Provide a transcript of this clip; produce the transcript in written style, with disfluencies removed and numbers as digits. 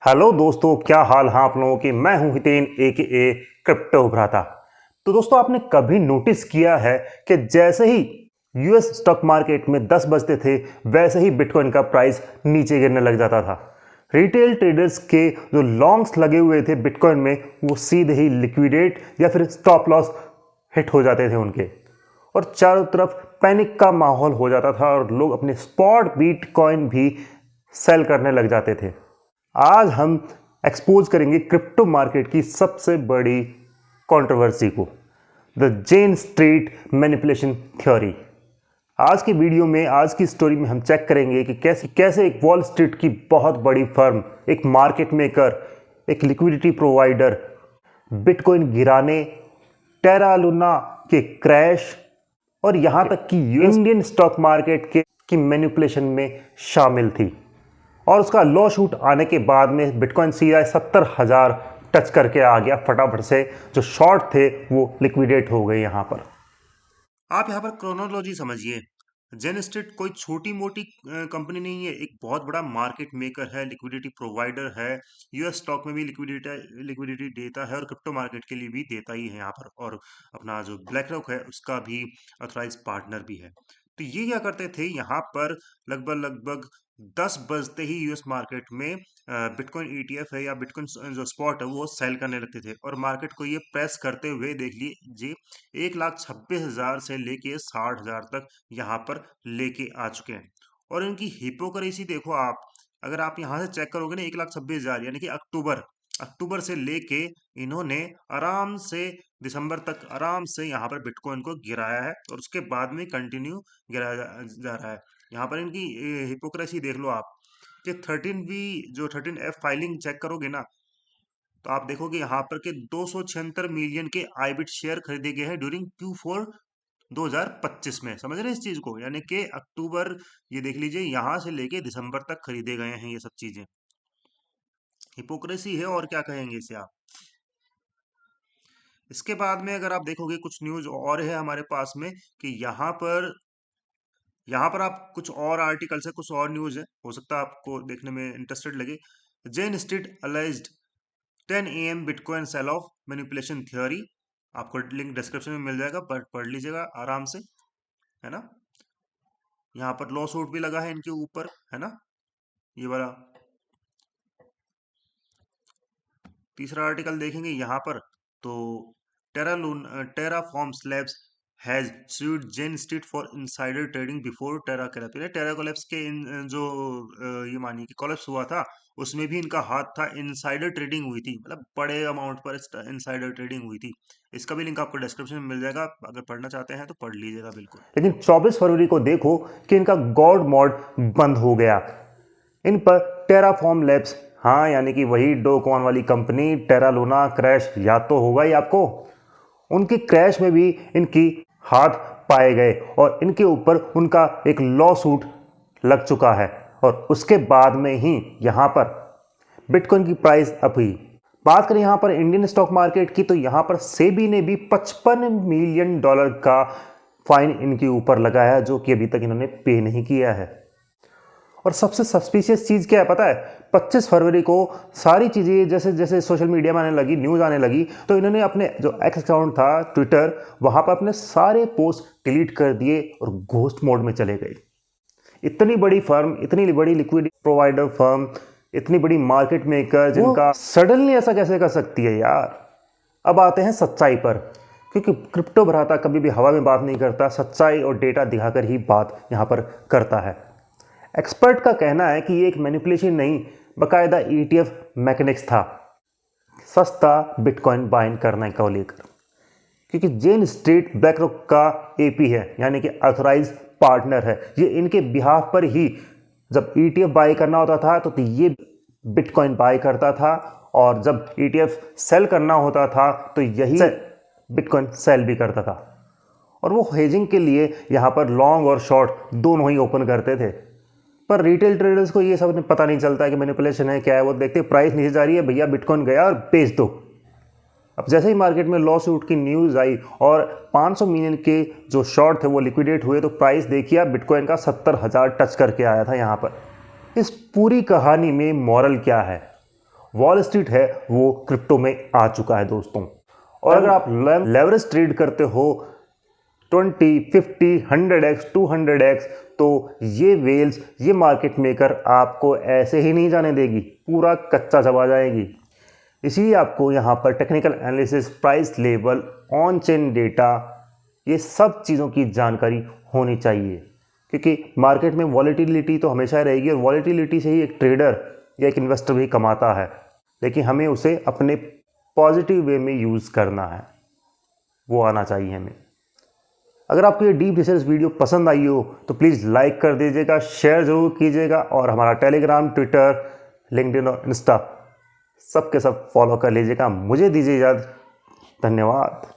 Hello दोस्तों, क्या हाल है आप लोगों के। मैं हूं हितेन ए क्रिप्टो भ्राता। तो दोस्तों, आपने कभी नोटिस किया है कि जैसे ही यूएस स्टॉक मार्केट में 10 बजते थे वैसे ही बिटकॉइन का प्राइस नीचे गिरने लग जाता था। रिटेल ट्रेडर्स के जो लॉन्ग्स लगे हुए थे बिटकॉइन में वो सीधे ही लिक्विडेट या फिर स्टॉप लॉस हिट हो जाते थे उनके, और चारों तरफ पैनिक का माहौल हो जाता था और लोग अपने स्पॉट बिटकॉइन भी सेल करने लग जाते थे। आज हम एक्सपोज करेंगे क्रिप्टो मार्केट की सबसे बड़ी कंट्रोवर्सी को, the Jane Street manipulation theory. आज की वीडियो में, आज की स्टोरी में हम चेक करेंगे कि कैसे एक वॉल स्ट्रीट की बहुत बड़ी फर्म, एक मार्केट मेकर, एक लिक्विडिटी प्रोवाइडर बिटकॉइन गिराने, टेरा लूना के क्रैश और यहां तक कि इंडियन स्टॉक मार्केट की मैनिपुलेशन में शामिल थी। और उसका लॉ शूट आने के बाद में बिटकॉइन सीधा 70,000 टच करके आ गया फटाफट से। जो शॉर्ट थे वो लिक्विडेट हो गए। यहाँ पर आप यहाँ पर क्रोनोलॉजी समझिए। जेन स्ट्रीट कोई छोटी मोटी कंपनी नहीं है, एक बहुत बड़ा मार्केट मेकर है, लिक्विडिटी प्रोवाइडर है। यूएस स्टॉक में भी लिक्विडिटी देता है और क्रिप्टो मार्केट के लिए भी देता ही है यहाँ पर। और अपना जो ब्लैक रॉक है उसका भी ऑथराइज पार्टनर भी है। तो ये क्या करते थे यहाँ पर, लगभग 10 बजते ही यूएस मार्केट में बिटकॉइन ईटीएफ है या बिटकॉइन जो स्पॉट है वो सेल करने लगते थे। और मार्केट को ये प्रेस करते हुए देख लीजिए 1,26,000 से लेके 60,000 तक यहाँ पर लेके आ चुके हैं। और इनकी हिपोक्रेसी देखो आप, अगर आप यहाँ से चेक करोगे ना, 1,26,000 यानी कि अक्टूबर से लेके इन्होंने आराम से दिसंबर तक आराम से यहाँ पर बिटकॉइन को गिराया है और उसके बाद में कंटिन्यू गिराया जा रहा है। यहाँ पर इनकी हिपोक्रेसी देख लो आप कि 13V जो 13F फाइलिंग चेक करोगे ना, तो आप देखोगे यहाँ पर के 276 मिलियन के आईबिट शेयर खरीदे गए हैं ड्यूरिंग Q4 2025 में। समझ रहे हैं इस चीज को? यानी कि अक्टूबर, ये देख लीजिए, यहाँ से लेके दिसंबर तक खरीदे गए हैं ये सब चीजें। हिपोक्रेसी है और क्या कहेंगे इसे आप। इसके बाद में अगर आप देखोगे कुछ न्यूज और है हमारे पास में कि यहाँ पर आप कुछ और आर्टिकल्स है, कुछ और न्यूज है, हो सकता है आपको देखने में इंटरेस्टेड लगे। Jane Street alleged 10 AM bitcoin sell off manipulation theory. आपको लिंक डिस्क्रिप्शन में मिल जाएगा, पढ़ लीजिएगा आराम से, है ना। यहाँ पर लॉ सूट भी लगा है इनके ऊपर, है ना, ये वाला। तीसरा आर्टिकल देखेंगे यहाँ पर, तो Terraform labs has sued Jane Street for insider trading before Terra collapse. Terra collapse के जो ये मानिए कि कोलैप्स हुआ था उसमें भी इनका हाथ था। इनसाइडर ट्रेडिंग हुई थी, मतलब बड़े अमाउंट पर इनसाइडर ट्रेडिंग हुई थी। इसका भी लिंक आपको डिस्क्रिप्शन में मिल जाएगा, अगर पढ़ना चाहते हैं तो पढ़ लीजिएगा बिल्कुल। लेकिन 24 फरवरी को देखो कि इनका गॉड मॉड बंद हो गया। इन पर टेराफॉर्म लैब्स, हाँ यानी कि वही डोकॉन वाली कंपनी, टेरा लूना क्रैश याद तो होगा ही आपको। उनकी क्रैश में भी इनकी हाथ पाए गए और इनके ऊपर उनका एक लॉ सूट लग चुका है। और उसके बाद में ही यहाँ पर बिटकॉइन की प्राइस अप हुई। बात करें यहाँ पर इंडियन स्टॉक मार्केट की, तो यहाँ पर सेबी ने भी $55 मिलियन का फाइन इनके ऊपर लगाया, जो कि अभी तक इन्होंने पे नहीं किया है। और सबसे सस्पिशियस चीज़ क्या है पता है? 25 फरवरी को सारी चीज़ें जैसे जैसे सोशल मीडिया में आने लगी, न्यूज़ आने लगी, तो इन्होंने अपने जो एक्स अकाउंट था ट्विटर, वहाँ पर अपने सारे पोस्ट डिलीट कर दिए और घोस्ट मोड में चले गए। इतनी बड़ी फर्म, इतनी बड़ी लिक्विडिटी प्रोवाइडर फर्म, इतनी बड़ी मार्केट मेकर, जिनका सडनली ऐसा कैसे कर सकती है यार। अब आते हैं सच्चाई पर, क्योंकि क्रिप्टो भ्राता कभी भी हवा में बात नहीं करता, सच्चाई और डेटा दिखाकर ही बात यहाँ पर करता है। एक्सपर्ट का कहना है कि ये एक मैनिपुलेशन नहीं, बाकायदा ETF मैकेनिक्स था, सस्ता बिटकॉइन बाइंग करने को लेकर। क्योंकि जेन स्ट्रीट ब्लैक रॉक का AP है, यानी कि ऑथराइज पार्टनर है। ये इनके बिहाफ पर ही जब ETF बाय करना होता था तो ये बिटकॉइन बाय करता था, और जब ETF सेल करना होता था तो यही बिटकॉइन सेल भी करता था। और वो हेजिंग के लिए यहाँ पर लॉन्ग और शॉर्ट दोनों ही ओपन करते थे। पर रिटेल ट्रेडर्स को ये सब पता नहीं चलता कि मैनिपुलेशन है क्या है। वो देखते प्राइस नीचे जा रही है, भैया बिटकॉइन गया और बेच दो। अब जैसे ही मार्केट में लॉ सूट की न्यूज़ आई और 500 मिलियन के जो शॉर्ट थे वो लिक्विडेट हुए, तो प्राइस देखिए बिटकॉइन का 70,000 टच करके आया था यहाँ पर। इस पूरी कहानी में मॉरल क्या है? वॉल स्ट्रीट है वो क्रिप्टो में आ चुका है दोस्तों। और अगर आप लेवरेज ट्रेड करते हो 20, 50, 100x, 200x, तो ये वेल्स, ये मार्केट मेकर आपको ऐसे ही नहीं जाने देगी, पूरा कच्चा चबा जाएगी। इसीलिए आपको यहाँ पर technical analysis, price level, on chain data, ये सब चीज़ों की जानकारी होनी चाहिए, क्योंकि मार्केट में वॉलेटिलिटी तो हमेशा रहेगी और वॉलेटिलिटी से ही एक ट्रेडर या एक इन्वेस्टर भी कमाता है, लेकिन हमें उसे अपने पॉजिटिव वे में यूज़ करना है, वो आना चाहिए हमें। अगर आपको ये डीप रिसर्च वीडियो पसंद आई हो तो प्लीज़ लाइक कर दीजिएगा, शेयर ज़रूर कीजिएगा और हमारा टेलीग्राम, ट्विटर, लिंक्डइन और इंस्टा सब के सब फॉलो कर लीजिएगा। मुझे दीजिए इजाज़त। धन्यवाद।